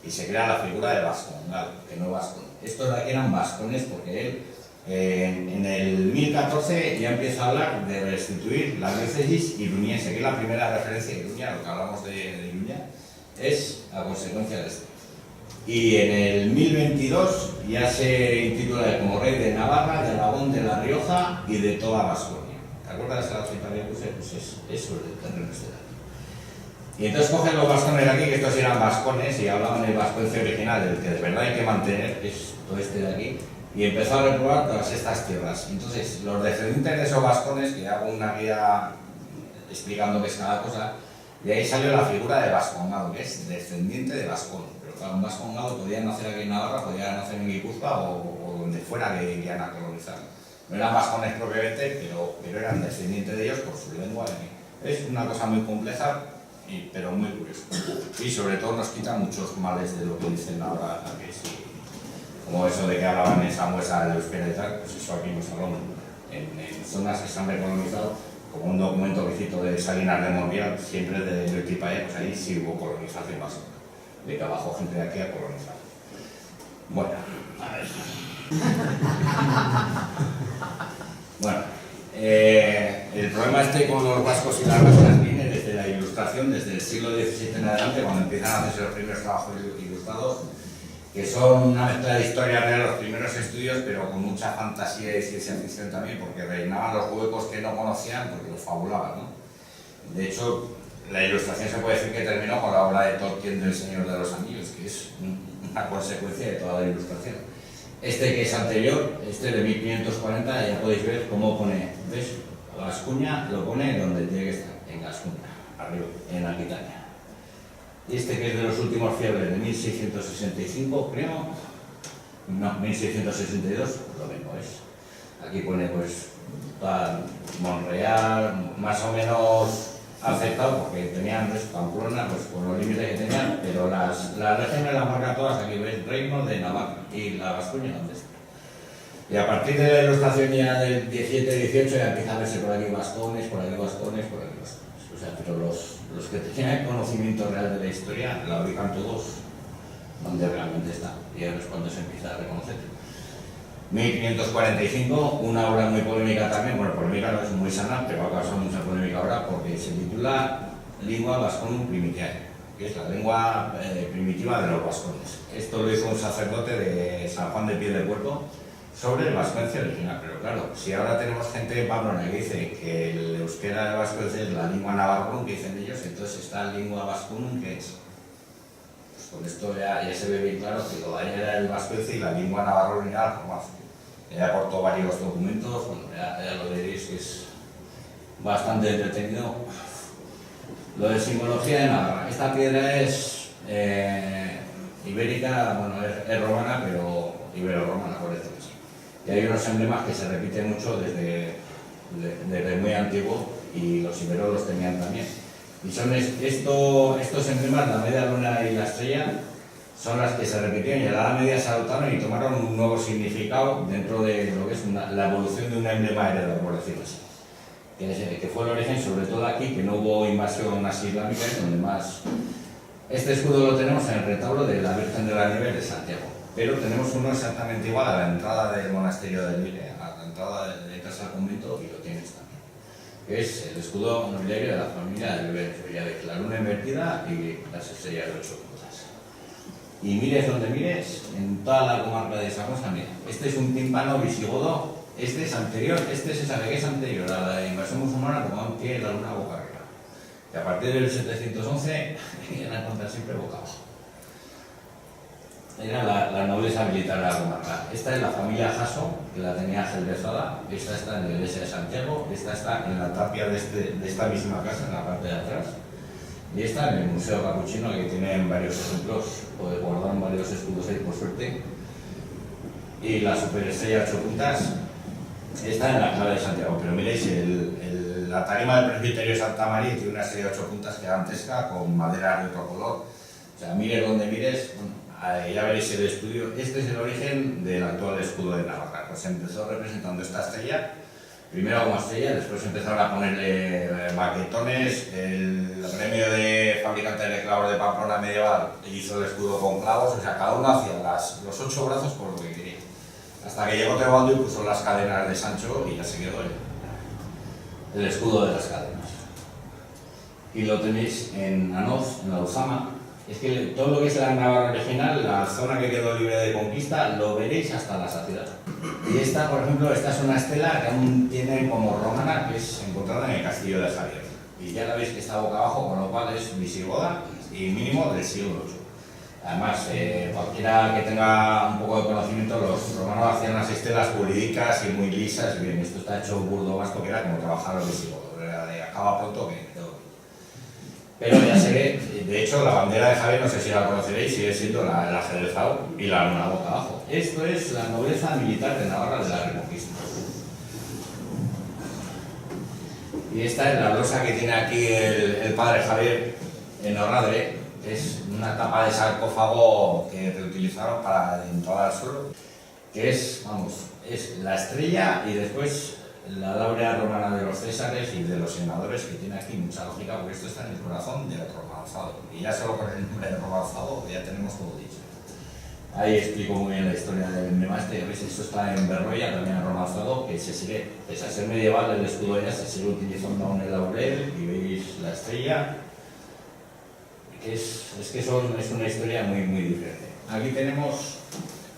y se crea la figura de vascongado, que no vascón. Estos de aquí eran vascones porque él en el 1014 ya empieza a hablar de restituir la diócesis iruniense, que es la primera referencia a Iruña, lo que hablamos de Iruña, es a consecuencia de esto. Y en el 1022 ya se intitula como rey de Navarra, de Aragón, de La Rioja y de toda Vasconia. ¿Te acuerdas de la cita que puse? Pues eso es el terreno este de aquí. Y entonces cogen los vascones de aquí, que estos eran vascones y hablaban el vascuence original, el que de verdad hay que mantener, que es todo este de aquí, y empezó a reprobar todas estas tierras. Entonces, los descendientes de esos vascones, que hago una guía explicando qué es cada cosa, y ahí salió la figura de vascongado, que es descendiente de vascón. Pero claro, un vascongado podía nacer aquí en Navarra, podía nacer en Guipúzcoa o donde fuera que irían a colonizar. No eran vascones propiamente, pero eran descendientes de ellos por su lengua. Es una cosa muy compleja, pero muy curiosa. Y sobre todo nos quita muchos males de lo que dicen ahora, que sí, como eso de que hablaban en Sangüesa de euskera y tal, pues eso aquí nos hablamos. En zonas que se han recolonizado, como un documento que cito de Salinas de Morbihan, siempre del Equipaya, pues ahí sí hubo colonización básica. De que abajo gente de aquí a colonizar. Bueno, a ver. Bueno, el problema con los vascos y las vascas viene desde la Ilustración, desde el siglo XVII en adelante, cuando empiezan a hacerse los primeros trabajos ilustrados, que son una mezcla de historia real, los primeros estudios, pero con mucha fantasía y ciencia ficción también, porque reinaban los huecos que no conocían, porque los fabulaban, ¿no? De hecho, la Ilustración se puede decir que terminó con la obra de Tolkien del Señor de los Anillos, que es una consecuencia de toda la Ilustración. Este que es anterior, este de 1540, ya podéis ver cómo pone, ¿ves? Gascuña lo pone donde tiene que estar, en Gascuña, arriba, en Aquitania. Y este que es de los últimos fiebres de 1665, creo, no, 1662, lo mismo es. Aquí pone pues Monreal, más o menos aceptado, porque tenían pues, Pamplona, pues con los límites que tenían, pero las regiones las marcan todas, aquí veis, Reino de Navarra y la Gascuña, ¿dónde está? Y a partir de la Ilustración ya del 17-18 ya empieza a verse por aquí bastones, por aquí bastones, por aquí bastones. O sea, pero los que tenían conocimiento real de la historia la ubican todos donde realmente está, y ahora es cuando se empieza a reconocer. 1545, una obra muy polémica también, bueno, polémica no es muy sana, pero ha causado mucha polémica ahora porque se titula Lingua Vasconum Primitiae, que es la lengua primitiva de los vascones. Esto lo hizo un sacerdote de San Juan de Piedecuerto sobre el vascuence original, pero claro, si ahora tenemos gente en Pamplona que dice que el euskera de vascuence es la lingua navarrón, que dicen ellos, entonces está lingua vasconum, ¿qué es? Pues con esto ya se ve bien claro que lo de ahí era el vascuence y la lingua navarrón era como hace. Ella aportó varios documentos, bueno, ya lo veréis que es bastante entretenido. Lo de simbología de Navarra. Esta piedra es ibérica, bueno, es romana, pero ibero-romana, por decirlo así. Y hay unos emblemas que se repiten mucho desde muy antiguo y los iberos los tenían también. Y son estos emblemas, la media luna y la estrella, son las que se repitieron y a la Edad Media se adoptaron y tomaron un nuevo significado dentro de lo que es la evolución de un emblema heredero, por decirlo así. Que fue el origen, sobre todo aquí, que no hubo invasión así islámica, donde más... Este escudo lo tenemos en el retablo de la Virgen de la Nieve de Santiago, pero tenemos uno exactamente igual a la entrada del monasterio de Lille, a la entrada de casa al convento, y lo tienes también. Que es el escudo nobiliario de la familia de Vives, ya veis, la luna invertida y las estrellas de 8 puntas. Y mires donde mires, en toda la comarca de Sacosa, mira, este es un tímpano visigodo, este es anterior, este se sabe que es anterior a la invasión musulmana como un pie la luna boca arriba. Y a partir del 711 iban a encontrar siempre boca abajo. Era la nobleza militar de la comarca. Esta es la familia Jasso, que la tenía Gelbezada, esta está en la iglesia de Santiago, esta está en la tapia de esta misma casa, en la parte de atrás. Y esta en el Museo Capuchino, que tienen varios ejemplos, guardaron varios escudos ahí por suerte. Y la superestrella 8 puntas está en la clave de Santiago, pero miréis, la tarima del presbiterio Santa María tiene una estrella de 8 puntas gigantesca con madera de otro color. O sea, mires donde mires, ya veréis el estudio. Este es el origen del actual escudo de Navarra. Pues empezó representando esta estrella, primero como estrella, después empezaron a ponerle maquetones. El gremio de fabricantes de clavos de Pamplona medieval hizo el escudo con clavos, o sea, cada uno hacía los 8 brazos por lo que quería. Hasta que llegó Teobaldo y puso las cadenas de Sancho y ya se quedó el escudo de las cadenas. Y lo tenéis en Anoz, en la Uzama. Es que todo lo que es la Navarra original, la zona que quedó libre de conquista, lo veréis hasta la saciedad. Y esta, por ejemplo, esta es una estela que aún tiene como romana, que es encontrada en el castillo de Javier. Y ya la veis que está boca abajo, con lo cual es visigoda y mínimo del siglo VIII. Además, cualquiera que tenga un poco de conocimiento, los romanos hacían unas estelas jurídicas y muy lisas. Y bien, esto está hecho burdo vasto, que era como trabajar los visigodos, era de acaba pronto que quedó. Pero ya se ve, de hecho, la bandera de Javier, no sé si la conoceréis, sigue siendo la Jerezao y la luna boca abajo. Esto es la nobleza militar de Navarra de la Reconquista. Y esta es la losa que tiene aquí el padre Javier en Orradre. Es una tapa de sarcófago que reutilizaron para entonar el suelo, que es, vamos, es la estrella y después la laurea romana de los césares y de los senadores, que tiene aquí mucha lógica, porque esto está en el corazón del romanzado. Y ya solo con el nombre de romanzado ya tenemos todo dicho. Ahí explico muy bien la historia del emblema este. ¿Veis? Esto está en Berroya, también en romanzado, que se sigue, pese a ser medieval, el escudo ya se sigue utilizando aún el laurel, y veis la estrella, que es una historia muy, muy diferente. Aquí tenemos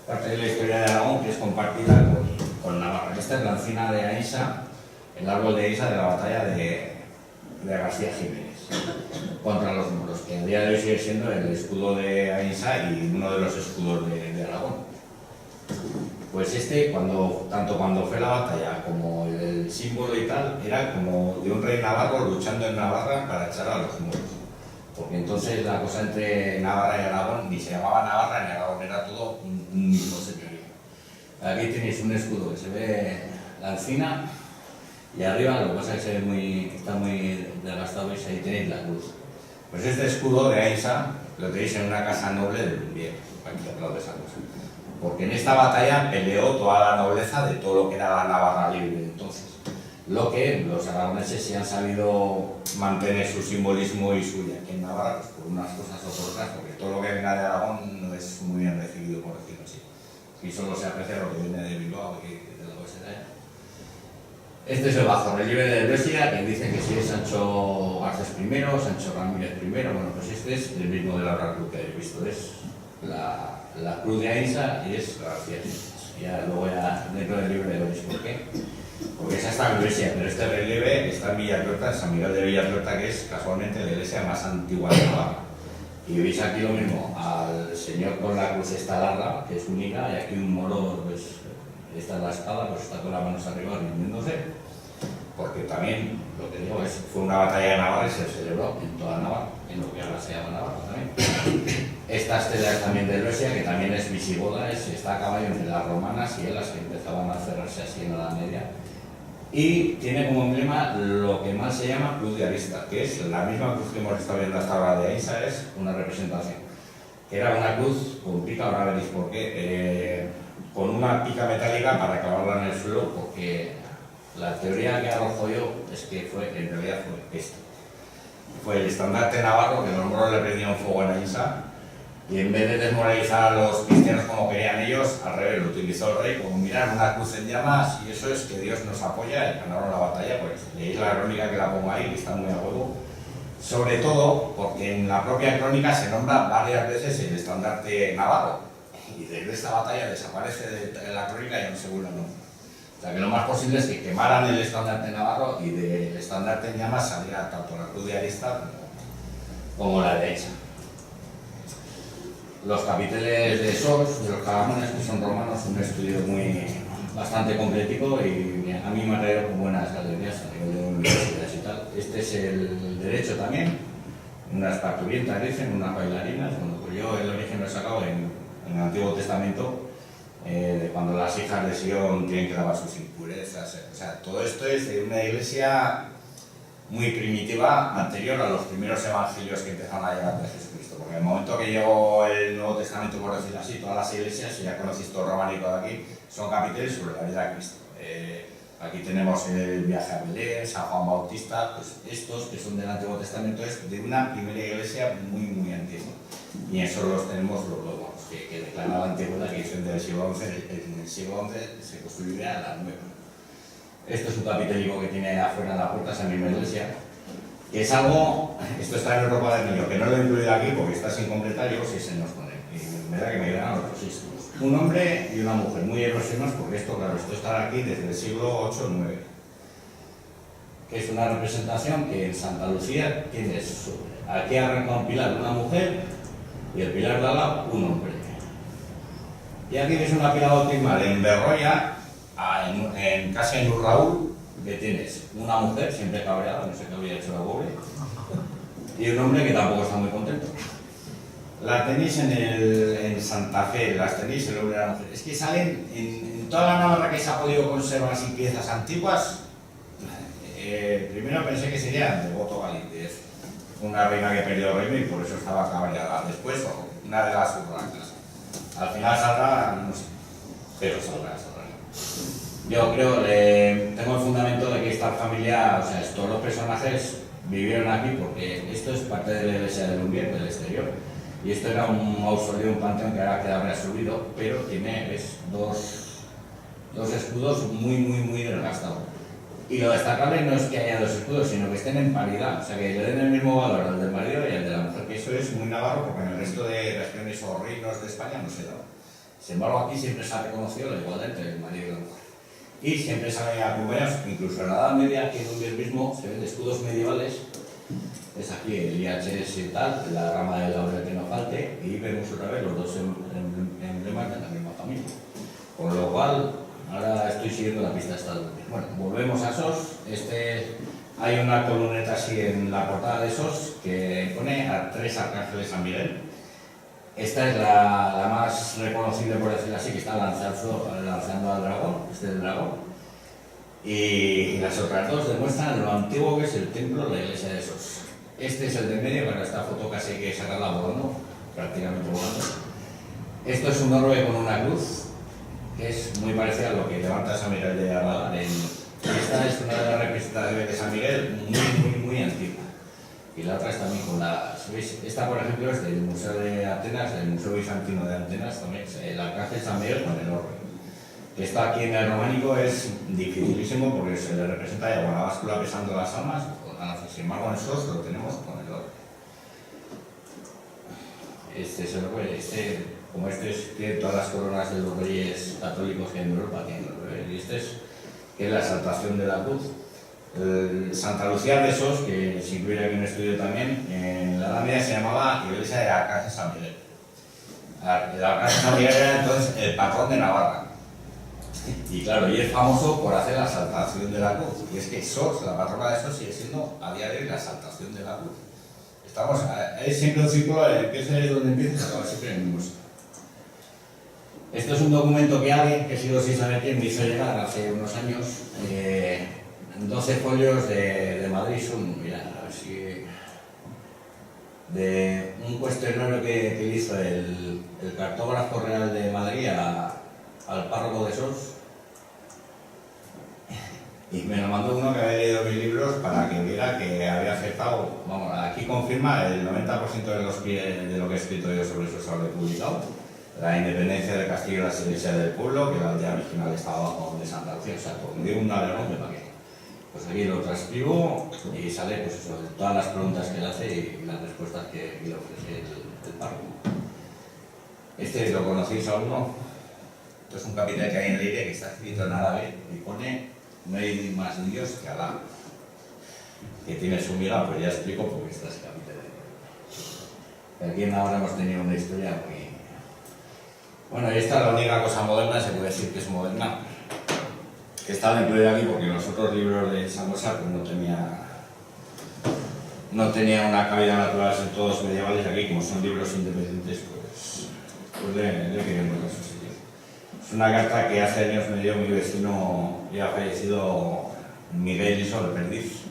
parte de la historia de Aragón, que es compartida con Navarra. Esta es la encina de Aínsa, el árbol de Aínsa de la batalla de García Jiménez contra los moros, que a día de hoy sigue siendo el escudo de Aínsa y uno de los escudos de Aragón. Pues tanto cuando fue la batalla como el símbolo y tal, era como de un rey navarro luchando en Navarra para echar a los moros. Porque entonces la cosa entre Navarra y Aragón ni se llamaba Navarra ni Aragón, era todo un mismo señorío. Aquí tenéis un escudo que se ve la encina y arriba lo que pasa es que está muy desgastado, y ahí tenéis la cruz. Pues este escudo de Aínsa lo tenéis en una casa noble de Lumbier, aquí al lado de esa cosa. Porque en esta batalla peleó toda la nobleza de todo lo que era la Navarra libre entonces. Lo que los aragoneses sí han sabido mantener su simbolismo y suya. Aquí en Navarra, pues por unas cosas o por otras, porque todo lo que venga de Aragón no es muy bien recibido, por decirlo así. Y solo se aprecia lo que viene de Bilbao y de lo que se da. Este es el bajo relieve de Brescia, que dicen que sí es Sancho Garcés I, Sancho Ramírez I. Bueno, pues este es el mismo de la otra cruz que habéis visto. Es la cruz de Aínsa y es García. Ya luego dentro del libro veréis por qué. Porque esa está en Brescia, pero este relieve está en Villapuerta, en San Miguel de Villapuerta, que es casualmente la iglesia más antigua de Navarra. Y veis aquí lo mismo, al señor con la cruz esta larga, que es única, y aquí un moro, pues esta es la espada, pues está con las manos arriba rindiéndose, porque también, lo que digo, fue una batalla de Navarra y se celebró en toda Navarra, en lo que ahora se llama Navarra también. Esta estela es también de Brescia, que también es visigoda, está a caballo entre las romanas y las que empezaban a cerrarse así en la Edad Media. Y tiene como emblema lo que más se llama cruz de arista, que es la misma cruz que hemos estado viendo hasta ahora de Aínsa, es una representación. Que era una cruz con pica, ahora veréis por qué, con una pica metálica para clavarla en el suelo, porque la teoría que arrojo yo es que en realidad fue esto. Fue el estandarte navarro, que los moros le prendían fuego en Aínsa, y en vez de desmoralizar a los cristianos como querían ellos, al revés, lo utilizó el rey como mirar una cruz en llamas, y eso es que Dios nos apoya, y ganaron la batalla. Pues leéis la crónica que la pongo ahí, que está muy a huevo, sobre todo porque en la propia crónica se nombra varias veces el estandarte navarro, y desde esta batalla desaparece de la crónica y no se vuelve a nombrar. O sea que lo más posible es que quemaran el estandarte navarro y del estandarte en llamas saliera tanto la cruz de arista como la de Aínsa. Los capiteles de Sors, de los Cagamones, que son romanos, un estudio bastante completico, y a mí me ha traído con buenas galerías a nivel de universidades y tal. Este es el derecho también, unas parturientas dicen, unas bailarinas. Bueno, pues yo el origen lo he sacado en el Antiguo Testamento, de cuando las hijas de Sion tienen que lavar sus impurezas. O sea, todo esto es de una iglesia muy primitiva, anterior a los primeros evangelios que empezaron a llegar de Jesucristo. Porque en el momento que llegó el Nuevo Testamento, por decirlo así, todas las iglesias, si ya conocéis todo románico de aquí, son capiteles sobre la vida de Cristo. Aquí tenemos el viaje a Belén, San Juan Bautista, pues estos que son del Antiguo Testamento es de una primera iglesia muy, muy antigua. Y en eso los tenemos los dogmas, que declaran la antigüedad, que dicen del siglo XI, en el siglo XI se construiría la nueva. Esto es un capitelico que tiene afuera la puerta, esa misma iglesia, que es algo, esto está en Europa del Niño, que no lo he incluido aquí porque está sin completar, y si se nos pone, y me da que me quedan los dos hijos. Un hombre y una mujer, muy erosionos, porque esto, claro, esto está aquí desde el siglo VIII-IX, que es una representación que en Santa Lucía tienes, aquí arranca un pilar una mujer y el pilar de al lado un hombre. Y aquí tienes una pila bautismal en Berroya, casi en Urraúl, que tienes una mujer siempre cabreada, no sé qué habría hecho la pobre, y un hombre que tampoco está muy contento. La tenéis en Santa Fe, las tenéis el hombre y la mujer. Es que salen en toda la Navarra que se ha podido conservar así piezas antiguas. Primero pensé que sería de Boto Galíndez, una reina que perdió el reino y por eso estaba cabreada. Después, una de las urracas. Al final saldrá, no sé, pero saldrá. Yo creo, tengo el fundamento de que esta familia, o sea, todos los personajes vivieron aquí porque esto es parte de la iglesia de Lumbier, del exterior. Y esto era un mausoleo, un panteón que ahora queda reabsorbido, pero tiene dos escudos muy desgastados. Y lo destacable no es que haya dos escudos, sino que estén en paridad, o sea, que le den el mismo valor al del marido y al de la mujer, que eso es muy navarro porque en el resto de regiones o reinos de España no se da. Sin embargo, aquí siempre se ha reconocido la igualdad entre el marido y la mujer. Y siempre se han acompañado, incluso en la Edad Media, que en un mismo se ven escudos medievales. Es aquí el IHS y tal, la rama del laurel que no falte, y vemos otra vez los dos emblemas de la misma familia. Con lo cual, ahora estoy siguiendo la pista esta. Bueno, volvemos a SOS. Hay una columneta así en la portada de SOS que pone a 3 arcángeles San Miguel. Esta es la más reconocible, por decirlo así, que está lanzando al dragón, este es el dragón. Y las otras dos demuestran lo antiguo que es el templo de la iglesia de SOS. Este es el de medio, pero esta foto casi hay que sacarla volando, prácticamente volando. Esto es un orbe con una cruz, que es muy parecida a lo que levanta San Miguel de Arradar. Esta es una de las representaciones de San Miguel muy antigua. Y la otra es también con las... ¿Veis? Esta, por ejemplo, es del Museo de Atenas, del Museo Bizantino de Atenas, también el arcángel San Miguel con el orbe. Esto aquí en el románico es dificilísimo porque se le representa ya con la báscula pesando las almas, sin embargo en SOS lo tenemos con el orbe. Este es el orbe, como tiene todas las coronas de los reyes católicos que hay en Europa, tiene el orbe, y este es la exaltación de la cruz. Santa Lucía de SOS, que se incluye aquí en un estudio también, en la Edad Media se llamaba Iglesia de Arcángel San Miguel. El Arcángel San Miguel era entonces el patrón de Navarra. Y claro, y es famoso por hacer la exaltación de la cruz. Y es que SOS, la patrona de SOS, sigue siendo a día de hoy la exaltación de la cruz. Es siempre un círculo, empieza desde donde empieza y acaba siempre en el mismo sitio. Esto es un documento que alguien, que sigo sin saber quién, me hizo llegar hace unos años. 12 folios de Madrid son, mira, a ver si... de un cuestionario que hizo el cartógrafo real de Madrid al párroco de SOS. Y me lo mandó uno que había leído mis libros para que viera que había aceptado, vamos, aquí confirma el 90% de lo que he escrito yo sobre SOS habré publicado. La independencia de Castillo y la iglesia del pueblo, que la aldea original estaba abajo de Santa Lucía, o sea, me dio un alerón de paquete. Pues aquí lo transcribo y sale pues eso, todas las preguntas que él hace y las respuestas que le ofrece el párroco. Este lo conocéis a uno. Esto es un capitel que hay en Leire que está escrito en árabe y pone: no hay más Dios que Alá. Que tiene su miga, pues ya explico por qué está ese capitel. Aquí en Navarra hemos tenido una historia muy... Bueno, y esta es la única cosa moderna, se puede decir que es moderna, que estaba incluida aquí porque los otros libros de Sangosa pues no tenía una cabida natural, son todos medievales. Aquí, como son libros independientes, pues le querían poner su sitio. Es una carta que hace años me dio mi vecino ya fallecido Miguel Iso de Perdiz,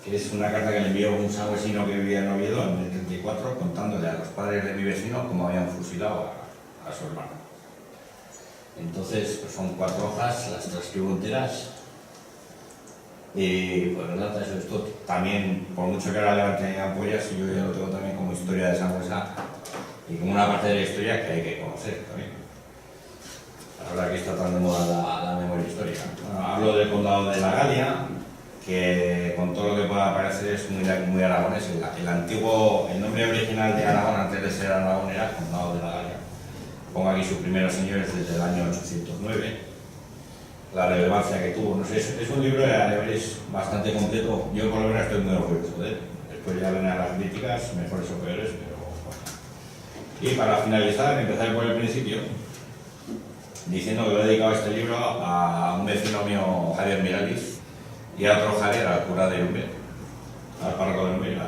que es una carta que le envió un sagüesino que vivía en Oviedo en el 34, contándole a los padres de mi vecino cómo habían fusilado a su hermano. Entonces, pues son 4 hojas, las transcribo enteras. Y pues relata eso. Esto también, por mucho que ahora levanten ampollas, yo ya lo tengo también como historia de Sangüesa y como una parte de la historia que hay que conocer también. Ahora que está tan de moda la memoria histórica. Bueno, hablo del condado de la Galia, que con todo lo que pueda parecer es muy aragonés. El nombre original de Aragón antes de ser Aragón era condado de la Galia. Pongo aquí sus primeros señores desde el año 809, la relevancia que tuvo. No sé, es un libro de bastante completo. Yo por lo menos estoy muy orgulloso de él. Después ya ven a las críticas, mejores o peores, pero bueno. Y para finalizar, empezar por el principio, diciendo que lo he dedicado este libro a un vecino mío, Javier Miralles, y a otro Javier, al cura de Lumbier, al párroco de Lumbier,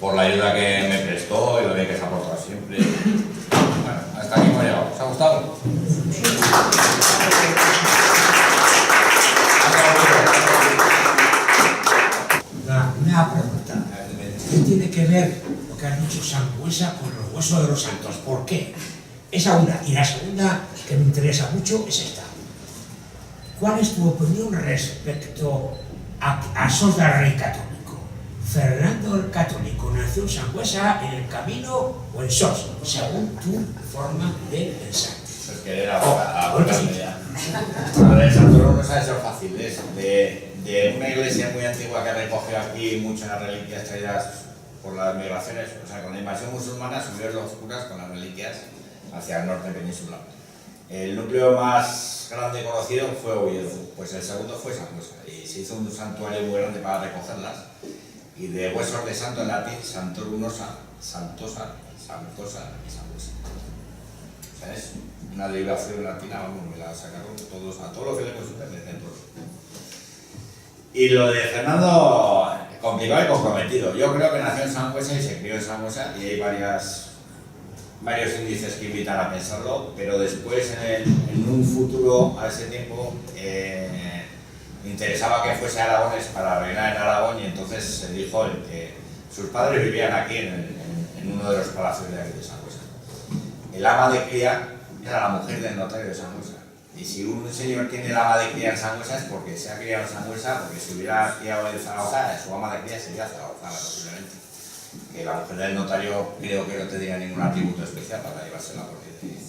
por la ayuda que me prestó y lo bien que se ha aportado siempre. Bueno, hasta aquí hemos llegado. ¿Os ha gustado? Una pregunta. ¿Qué tiene que ver lo que has dicho Sangüesa con los huesos de los santos? ¿Por qué? Esa una. Y la segunda, que me interesa mucho, es esta. ¿cuál es tu opinión respecto a Sos del Rey Católico? ¿Fernando el Católico nació en Sangüesa, en el Camino o en Sos, según tu forma de pensar? Pues que era la media. A ver, Santoro no sabe ser fácil, es de una iglesia muy antigua que recogió aquí muchas reliquias traídas por las migraciones, o sea, con la invasión musulmana subieron los curas con las reliquias hacia el norte peninsular. El núcleo más grande conocido fue Oviedo, pues el segundo fue Sangüesa, y se hizo un santuario muy grande para recogerlas, y de huesos de santo en latín, Santorunosa, Santosa, Santosa y Sangüesa. O sea, es una derivación latina, vamos, me la sacaron todos, a todos los que le consultan de centro. Y lo de Fernando, complicado y comprometido. Yo creo que nació en Sangüesa y se crió en Sangüesa, y hay varios índices que invitan a pensarlo, pero después en un futuro, a ese tiempo, interesaba que fuese aragonés para reinar en Aragón, y entonces se dijo que sus padres vivían aquí en uno de los palacios de aquí de Sangüesa. El ama de cría era la mujer del notario de Sangüesa. Y si un señor tiene el ama de cría en Sangüesa es porque se ha criado en Sangüesa, porque si hubiera criado en Zaragoza, su ama de cría sería Zaragoza, posiblemente. Que la mujer del notario creo que no tendría ningún atributo especial para llevársela por ahí.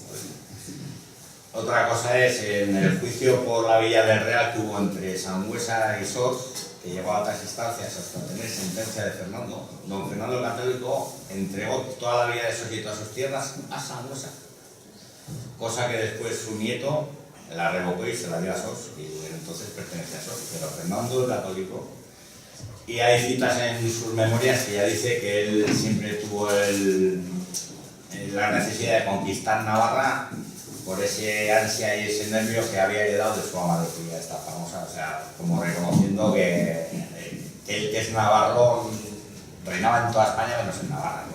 Otra cosa es en el juicio por la Villa del Real que hubo entre Sangüesa y Sos, que llegó a otras instancias hasta tener sentencia de Fernando. Don Fernando el Católico entregó toda la Villa de Sos y todas sus tierras a Sangüesa, cosa que después su nieto la revocó y se la dio a Sos, y entonces pertenece a Sos, pero Fernando el Católico. Y hay citas en sus memorias que ya dice que él siempre tuvo la necesidad de conquistar Navarra por ese ansia y ese nervio que había heredado de su ama de cría, esta famosa, o sea, como reconociendo que él, que es navarro, reinaba en toda España menos en Navarra.